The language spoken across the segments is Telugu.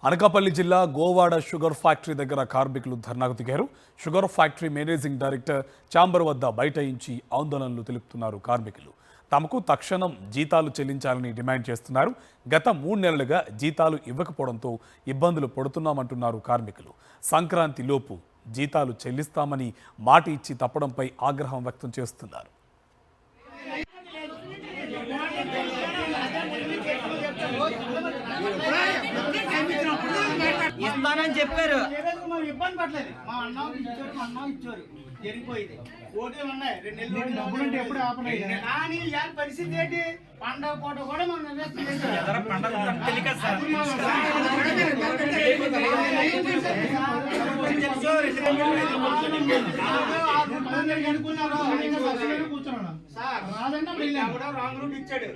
అనకాపల్లి జిల్లా గోవాడ షుగర్ ఫ్యాక్టరీ దగ్గర కార్మికులు ధర్నాకు దిగారు. Sugar factory managing director chamber వద్ద బైఠాయించి ఆందోళనలు తెలుపుతున్నారు కార్మికులు. తమకు తక్షణం జీతాలు చెల్లించాలని డిమాండ్ చేస్తున్నారు. గత 3 నెలలుగా జీతాలు ఇవ్వకపోవడంతో ఇబ్బందులు పడుతున్నామంటున్నారు కార్మికులు. సంక్రాంతి లోపు జీతాలు చెల్లిస్తామని మాట ఇచ్చి తప్పడంపై ఆగ్రహం వ్యక్తం చేస్తున్నారు. ఇస్తానని చెప్పారు. ఇబ్బంది పడలేదు. మా అన్న ఇచ్చారు జరిగిపోయింది. ఓటీలు ఉన్నాయి 2 నెలలు డబ్బులు అంటే ఎప్పుడు ఆపలేదు. కానీ ఇవాళ పరిస్థితి ఏంటి? పండగ పూట కూడా మనం నిర్ణయం చేశారు. కూర్చున్నాను సార్ రాదండి రాంగ్ రూట్ ఇచ్చాడు.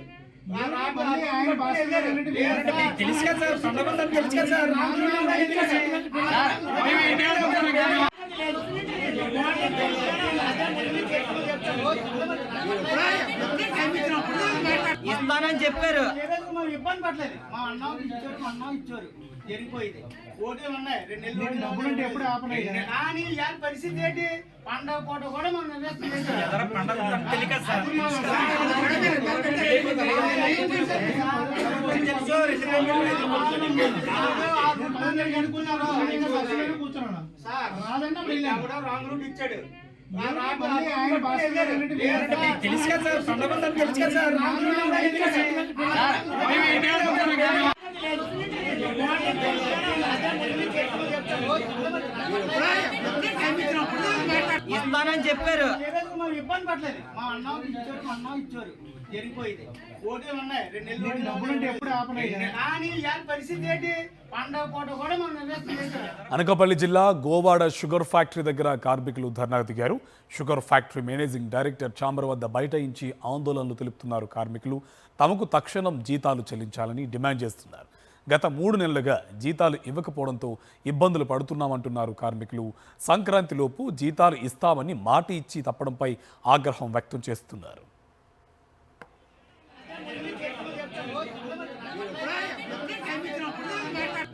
తెలుసు కదా సార్, సందర్భం తెలుసు కదా సార్. ఇస్తానని చెప్పారు. ఇబ్బంది పడలేదు. మా అన్న ఇచ్చారు జరిగిపోయింది. ఓటీలు ఉన్నాయి 2 నెలలు డబ్బులు అంటే ఎప్పుడు ఆపలేదు. కానీ ఇవాళ పరిస్థితి ఏంటి? పండగ పూట కూడా మనం నిర్ణయం చేశారు. కూర్చున్నాను సార్ రాదండి రాంగ్ రూట్ ఇచ్చాడు. తెలుసు కదా సార్, సందర్భం తెలుసు కదా సార్. ఇస్తానని చెప్పారు. ఇబ్బంది పడలేదు. మా అన్న ఇచ్చారు జరిగిపోయింది. ఓటీలు ఉన్నాయి 2 నెలలు డబ్బులు అంటే ఎప్పుడు ఆపలేదు. కానీ ఇవాళ పరిస్థితి ఏంటి? పండగ పూట కూడా మనం నిర్ణయం చేశారు. అనకాపల్లి జిల్లా గోవాడ షుగర్ ఫ్యాక్టరీ దగ్గర కార్మికులు ధర్నాకు దిగారు. Sugar factory managing director chamber వద్ద బైఠాయించి ఆందోళనలు తెలుపుతున్నారు కార్మికులు. తమకు తక్షణం జీతాలు చెల్లించాలని డిమాండ్ చేస్తున్నారు. గత 3 నెలలుగా జీతాలు ఇవ్వకపోవడంతో ఇబ్బందులు పడుతున్నామంటున్నారు కార్మికులు. సంక్రాంతిలోపు జీతాలు ఇస్తామని మాట ఇచ్చి తప్పడంపై ఆగ్రహం వ్యక్తం చేస్తున్నారు.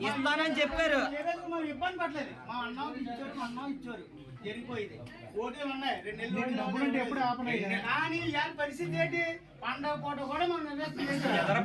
ఇస్తానని చెప్పారు. ఇబ్బంది పడలేదు. మా అన్న ఇచ్చారు జరిగిపోయింది. ఓటీలు ఉన్నాయి 2 నెలలు డబ్బులు అంటే ఎప్పుడు ఆపలేదు. కానీ ఇవాళ పరిస్థితి ఏంటి? పండగ పూట కూడా మనం నిర్ణయం చేశారు.